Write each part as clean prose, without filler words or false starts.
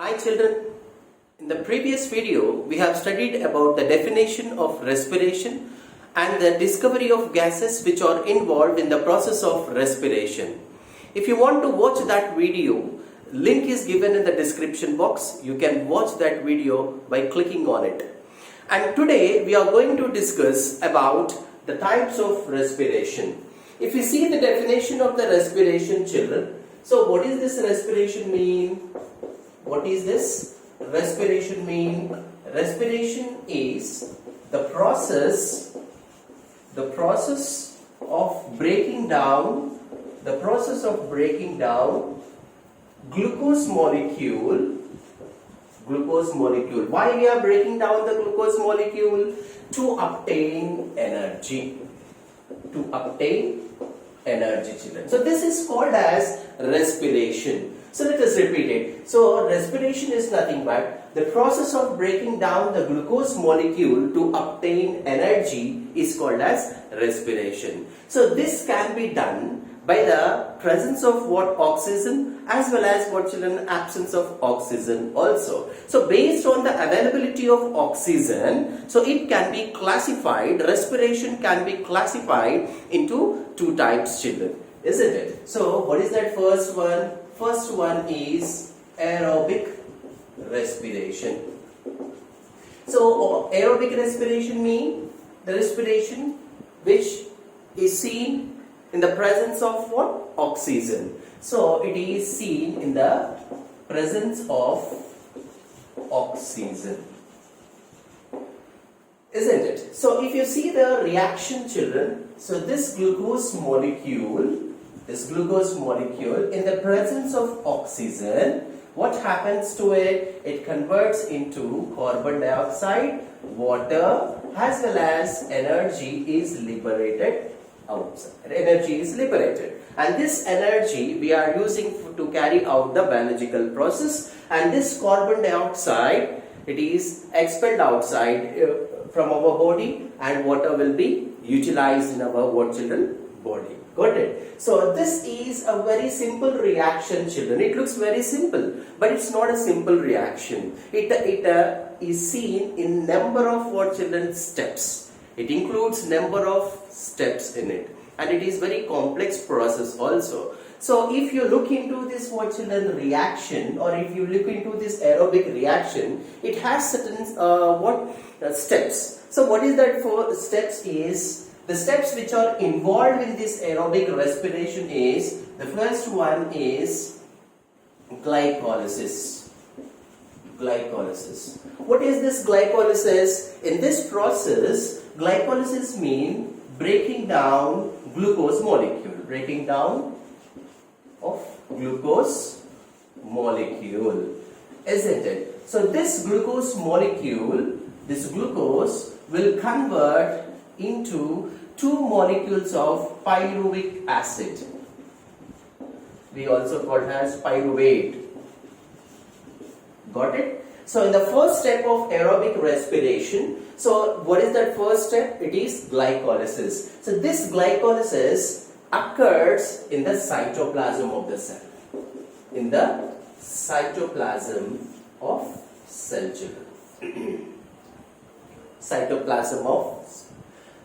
Hi children, in the previous video we have studied about the definition of respiration and the discovery of gases which are involved in the process of respiration. If you want to watch that video, link is given in the description box. You can watch that video by clicking on it. And today we are going to discuss about the types of respiration. If you see the definition of the respiration, children, so what is this respiration mean? What is this? Respiration mean? Respiration is the process of breaking down glucose molecule. Why we are breaking down the glucose molecule? To obtain energy. Children. So this is called as respiration. So let us repeat it. So respiration is nothing but the process of breaking down the glucose molecule to obtain energy is called as respiration. So this can be done by the presence of what? Oxygen, as well as what, children? Absence of oxygen also. So based on the availability of oxygen, so it can be classified, respiration can be classified into two types, children, isn't it? So what is that first one? First one is aerobic respiration. So aerobic respiration means the respiration which is seen in the presence of what? Oxygen. So it is seen in the presence of oxygen, isn't it? So if you see the reaction, children, so this glucose molecule in the presence of oxygen, what happens to it? It converts into carbon dioxide, water, as well as energy is liberated outside. And this energy we are using to carry out the biological process, and this carbon dioxide, it is expelled outside from our body, and water will be utilized in our what, children? Body. Got it? So this is a very simple reaction, children. It looks very simple, but it's not a simple reaction. It is seen in number of what, children? Steps. It includes number of steps in it, and it is very complex process also. So if you look into this what, children? Reaction, or if you look into this aerobic reaction, it has certain steps. So what is that for steps is? The steps which are involved in this aerobic respiration is, the first one is glycolysis. What is this glycolysis? In this process, glycolysis means breaking down glucose molecule. Breaking down of glucose molecule, isn't it? So this glucose molecule, this glucose will convert into two molecules of pyruvic acid. We also call it as pyruvate. Got it? So in the first step of aerobic respiration, so what is that first step? It is glycolysis. So this glycolysis occurs in the cytoplasm of the cell. In the cytoplasm of cell, children. Cytoplasm of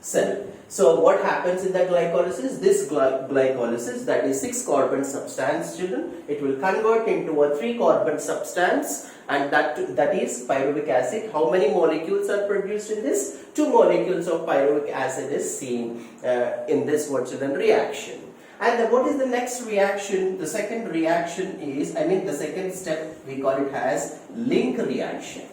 cell. So what happens in the glycolysis? This glycolysis, that is 6-carbon substance, children, it will convert into a 3-carbon substance, and that is pyruvic acid. How many molecules are produced in this? 2 molecules of pyruvic acid is seen in this what, children? Reaction. And what is the next reaction? The second reaction is, the second step, we call it as link reaction.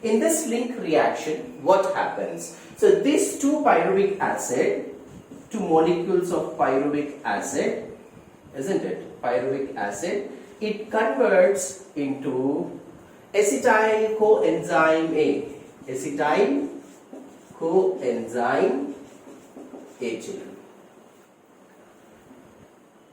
In this link reaction, what happens? So these 2 pyruvic acid, 2 molecules of pyruvic acid, isn't it? Pyruvic acid, it converts into acetyl coenzyme A. Acetyl coenzyme A, children.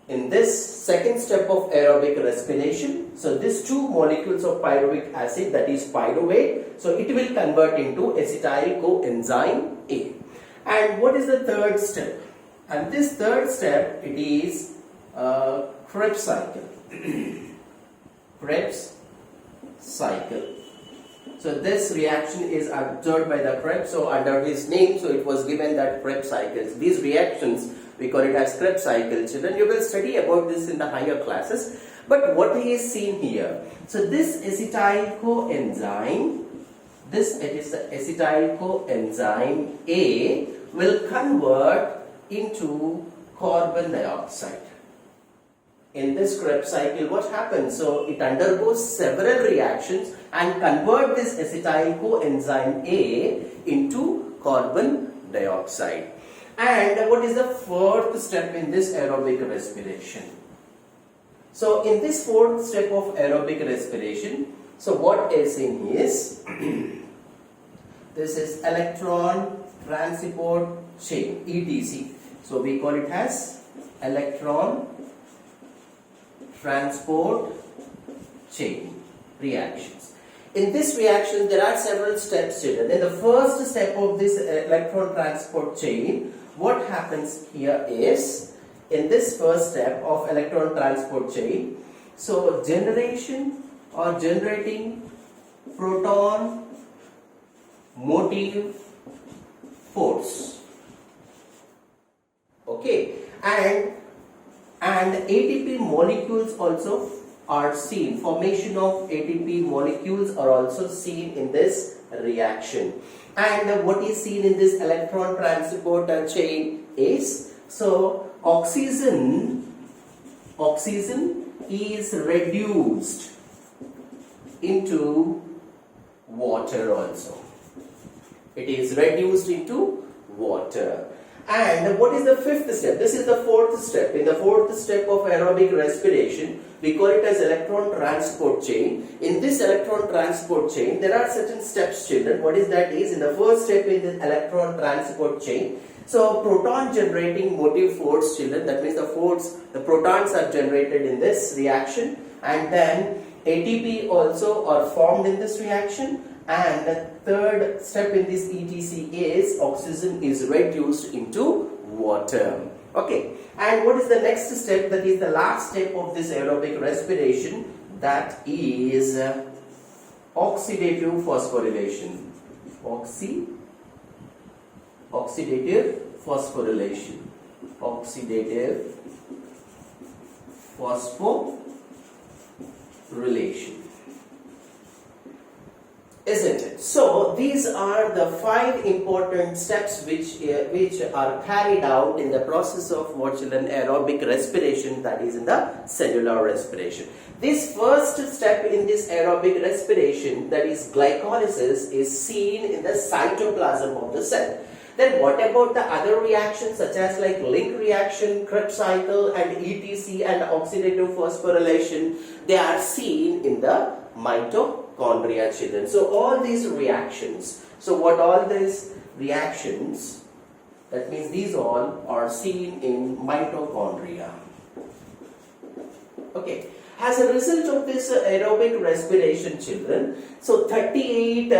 In this second step of aerobic respiration, so these 2 molecules of pyruvic acid, that is pyruvate, so it will convert into acetyl coenzyme A. And what is the third step? And this third step, it is Krebs cycle. Krebs cycle. So this reaction is observed by the Krebs. So under his name, so it was given that Krebs cycles. These reactions, we call it as Krebs cycle. Children, you will study about this in the higher classes. But what is seen here? So this acetyl coenzyme, this it is the acetyl coenzyme A will convert into carbon dioxide. In this Krebs cycle, what happens? So it undergoes several reactions and convert this acetyl coenzyme A into carbon dioxide. And what is the fourth step in this aerobic respiration? So in this fourth step of aerobic respiration, so what is in is this is electron transport chain, ETC. So we call it as electron transport chain reactions. In this reaction, there are several steps children. In the first step of this electron transport chain, what happens here is, in this first step of electron transport chain, so generation or generating proton motive force. Okay, and ATP molecules also are seen. Formation of ATP molecules are also seen in this reaction. And what is seen in this electron transport chain is, so oxygen is reduced into water also. It is reduced into water. And what is the fifth step? This is the fourth step. In the fourth step of aerobic respiration, we call it as electron transport chain. In this electron transport chain, there are certain steps, children. What is that is, in the first step in the electron transport chain, so proton generating motive force, children, that means the protons are generated in this reaction, and then ATP also are formed in this reaction. And the third step in this ETC is oxygen is reduced into water. Okay. And what is the next step? That is the last step of this aerobic respiration. That is oxidative phosphorylation. Oxidative phosphorylation. Oxidative phosphorylation. Isn't it? So these are the 5 important steps which are carried out in the process of what children aerobic respiration, that is in the cellular respiration. This first step in this aerobic respiration, that is glycolysis, is seen in the cytoplasm of the cell. Then what about the other reactions such as like link reaction, Krebs cycle and ETC and oxidative phosphorylation? They are seen in the mitochondria, children. So all these reactions, so what all these reactions, that means these all are seen in mitochondria. Okay. As a result of this aerobic respiration, children, so 38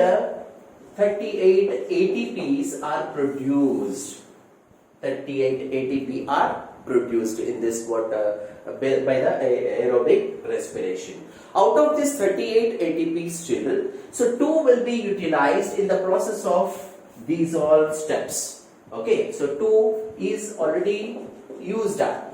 ATPs are produced. 38 ATP are produced in this by the aerobic respiration. Out of this 38 ATPs, children, so 2 will be utilized in the process of these all steps. Okay, so 2 is already used up.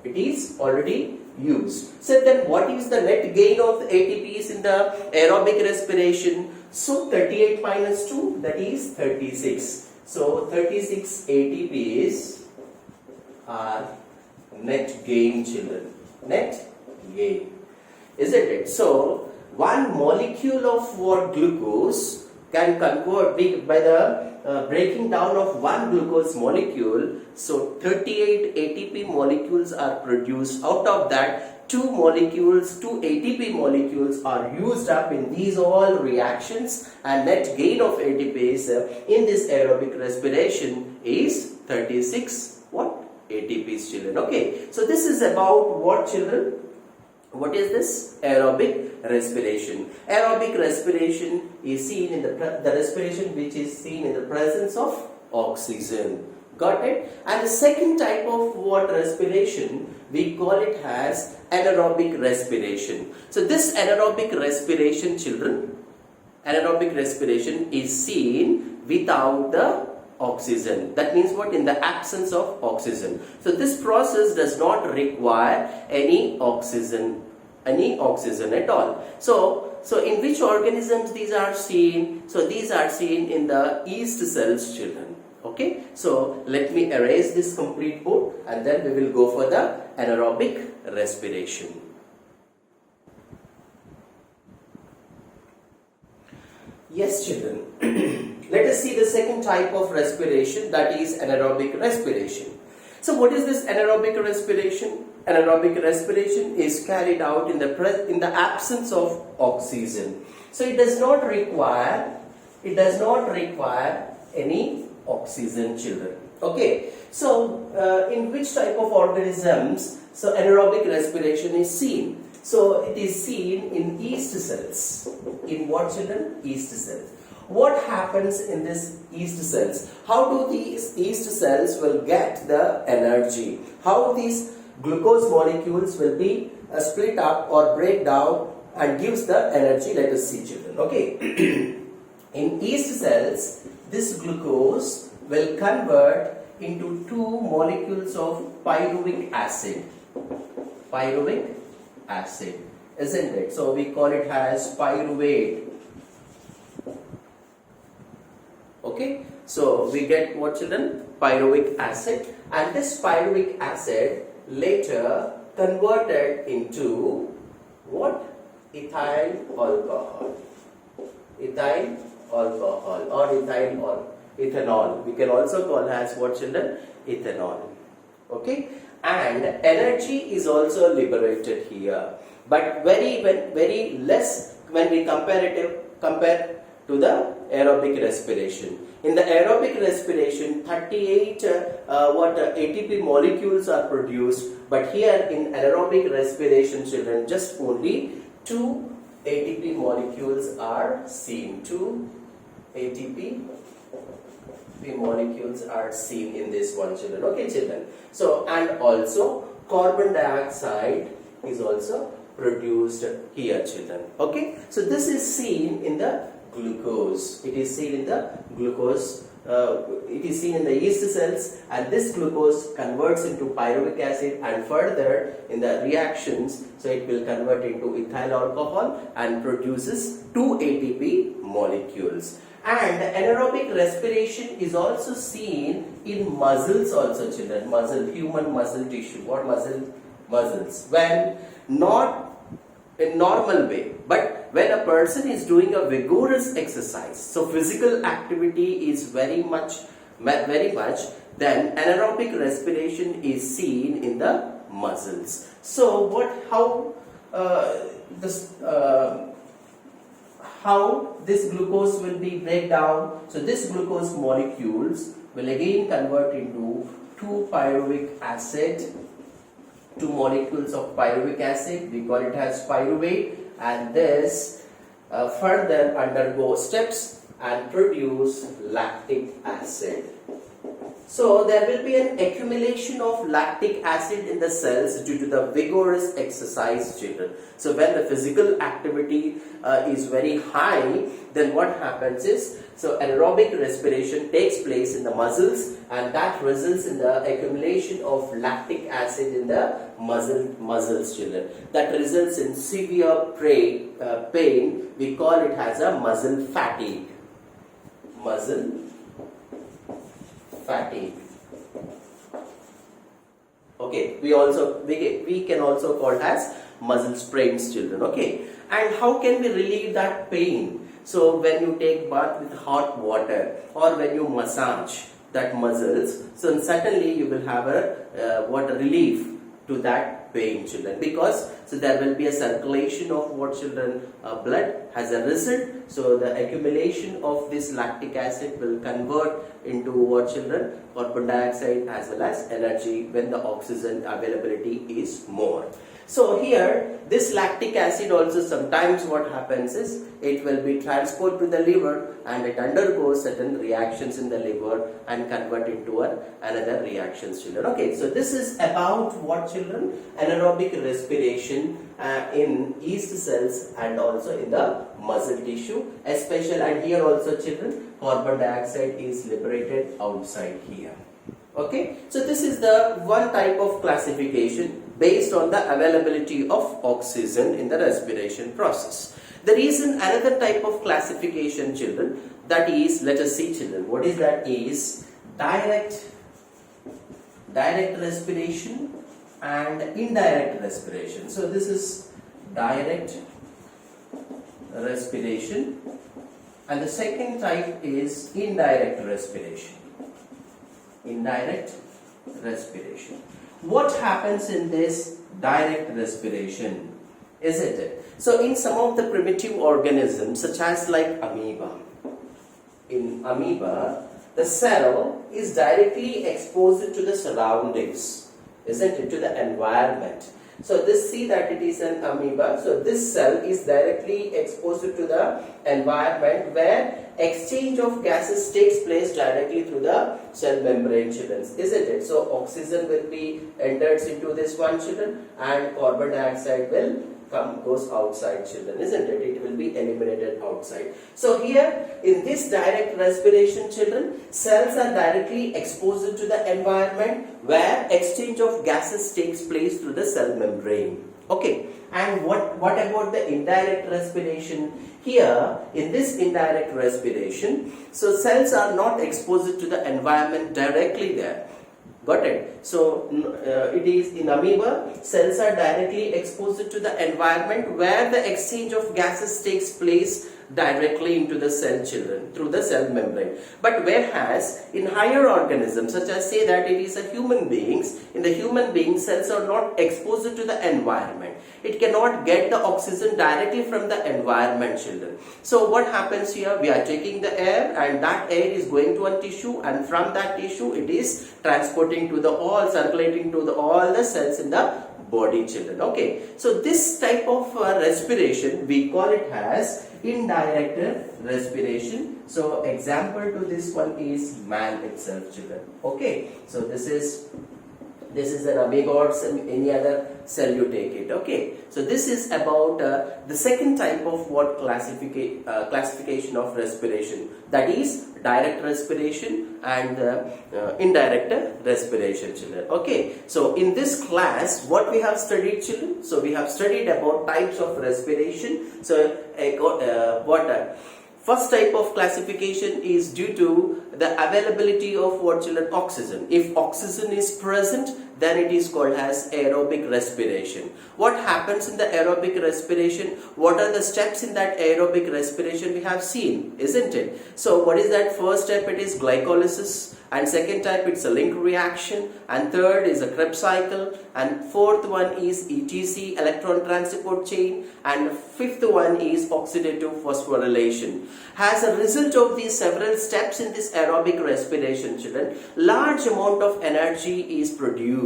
It is already used. So then what is the net gain of the ATPs in the aerobic respiration? So 38 minus 2, that is 36. So 36 ATPs are net gain, children. Net gain. Isn't it? So one molecule of what glucose can convert by the breaking down of one glucose molecule. So 38 ATP molecules are produced. Out of that, 2 ATP molecules are used up in these all reactions, and net gain of ATPs in this aerobic respiration is 36 ATPs, children. Okay, so this is about what, children? What is this? Aerobic respiration. Aerobic respiration is seen in the respiration which is seen in the presence of oxygen. Got it? And the second type of what respiration, we call it as anaerobic respiration. So this anaerobic respiration, children, anaerobic respiration is seen without the oxygen. That means what? In the absence of oxygen. So this process does not require any oxygen at all. So in which organisms these are seen? So these are seen in the yeast cells, children. Okay, so let me erase this complete board and then we will go for the anaerobic respiration. Yes, children. Let us see the second type of respiration, that is anaerobic respiration. So what is this anaerobic respiration? Anaerobic respiration is carried out in the absence of oxygen. So it does not require any oxygen, children. Okay, so in which type of organisms so anaerobic respiration is seen? So it is seen in yeast cells. In what, children? Yeast cells. What happens in this yeast cells? How do these yeast cells will get the energy? How these glucose molecules will be split up or break down and gives the energy? Let us see, children. Okay. In yeast cells, this glucose will convert into two molecules of pyruvic acid. Pyruvic acid, isn't it? So we call it as pyruvate. Okay, so we get what, children? Pyruvic acid, and this pyruvic acid later converted into what? Ethyl alcohol. Ethyl alcohol or ethanol. We can also call as what, children? Ethanol. Okay, and energy is also liberated here, but very less when we compare to the aerobic respiration. In the aerobic respiration, 38 ATP molecules are produced, but here in anaerobic respiration, children, just only 2 ATP molecules are seen. 2 ATP molecules are seen in this one, children. Okay, children. So, and also carbon dioxide is also produced here, children. Okay, so this is seen in the glucose. It is seen in the glucose. It is seen in the yeast cells, and this glucose converts into pyruvic acid, and further in the reactions, so it will convert into ethyl alcohol and produces 2 ATP molecules. And anaerobic respiration is also seen in muscles also, children. Human muscle tissue. What muscles? When not in normal way, but when a person is doing a vigorous exercise, so physical activity is very much, then anaerobic respiration is seen in the muscles. So how this glucose will be break down? So this glucose molecules will again convert into 2 pyruvic acid, 2 molecules of pyruvic acid, we call it as pyruvate, and this further undergo steps and produce lactic acid. So there will be an accumulation of lactic acid in the cells due to the vigorous exercise, children. So when the physical activity is very high, then what happens is, so anaerobic respiration takes place in the muscles, and that results in the accumulation of lactic acid in the muscles, children. That results in severe pain. We call it as a muscle fatigue. Muscle fatigue. Okay, we can also call it as muscle sprains, children. Okay, and how can we relieve that pain? So when you take bath with hot water, or when you massage that muscles, so suddenly you will have a relief to that pain, children, because so there will be a circulation of what, children, blood as a result. So the accumulation of this lactic acid will convert into what, children, carbon dioxide as well as energy when the oxygen availability is more. So here this lactic acid also sometimes what happens is it will be transported to the liver and it undergoes certain reactions in the liver and convert into another reactions, children. Okay, so this is about what, children, anaerobic respiration in yeast cells and also in the muscle tissue, especially, and here also, children, carbon dioxide is liberated outside here. Okay, so this is the one type of classification based on the availability of oxygen in the respiration process. There is another type of classification, children, that is, let us see, children, what is that is direct respiration and indirect respiration. So this is direct respiration and the second type is indirect respiration. Indirect respiration. What happens in this direct respiration? Isn't it? So in some of the primitive organisms such as like amoeba, in amoeba the cell is directly exposed to the surroundings, isn't it, to the environment. So this, see that it is an amoeba. So this cell is directly exposed to the environment where exchange of gases takes place directly through the cell membrane, children, isn't it? So oxygen will be enters into this one, children, and carbon dioxide will goes outside, children, isn't it? It will be eliminated outside. So here in this direct respiration, children, cells are directly exposed to the environment where exchange of gases takes place through the cell membrane. Okay, and what about the indirect respiration? Here in this indirect respiration, so cells are not exposed to the environment directly there. Got it? So it is in amoeba, cells are directly exposed to the environment where the exchange of gases takes place directly into the cell, children, through the cell membrane. But whereas in higher organisms, such as say that it is a human beings, in the human being, cells are not exposed to the environment. It cannot get the oxygen directly from the environment, children. So what happens here? We are taking the air and that air is going to a tissue, and from that tissue it is transporting to the all, circulating to all the cells in the body, children. Okay, so this type of respiration we call it as indirect respiration. So example to this one is man itself, children. Okay, so this is an amoeba or any other cell you take it. Okay, so this is about the second type of what classification of respiration, that is direct respiration and indirect respiration, children. Okay, so in this class what we have studied, children, so we have studied about types of respiration. So first type of classification is due to the availability of what, children? Oxygen. If oxygen is present, then it is called as aerobic respiration. What happens in the aerobic respiration? What are the steps in that aerobic respiration we have seen, isn't it? So what is that? First step, it is glycolysis, and second type it's a link reaction, and third is a Krebs cycle, and fourth one is ETC, electron transport chain, and fifth one is oxidative phosphorylation. As a result of these several steps in this aerobic respiration, children, large amount of energy is produced.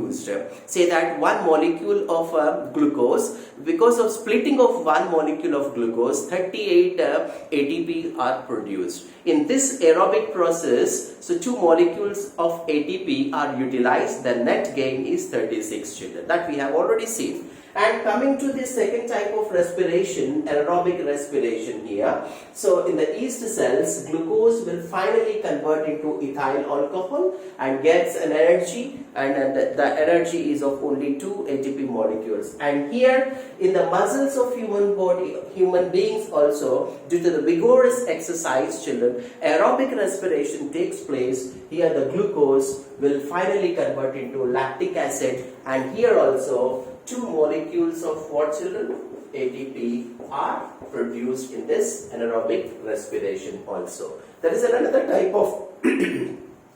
Say that one molecule of glucose, because of splitting of one molecule of glucose, 38 ATP are produced. In this aerobic process, so two molecules of ATP are utilized. The net gain is 36, children. That we have already seen. And coming to the second type of respiration, aerobic respiration here. So in the yeast cells, glucose will finally convert into ethyl alcohol and gets an energy, and the energy is of only 2 ATP molecules. And here in the muscles of human beings also, due to the vigorous exercise, children, aerobic respiration takes place. Here the glucose will finally convert into lactic acid, and here also 2 molecules of what, children? ATP are produced in this anaerobic respiration also. There is another type of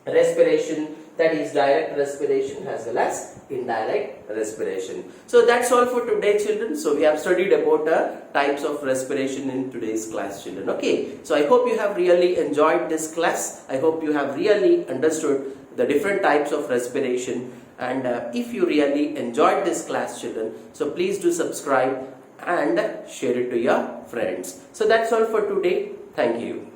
respiration that is direct respiration as well as indirect respiration. So that's all for today, children. So we have studied about types of respiration in today's class, children. Okay, so I hope you have really enjoyed this class. I hope you have really understood the different types of respiration, and if you really enjoyed this class, children, so please do subscribe and share it to your friends. So that's all for today. Thank you.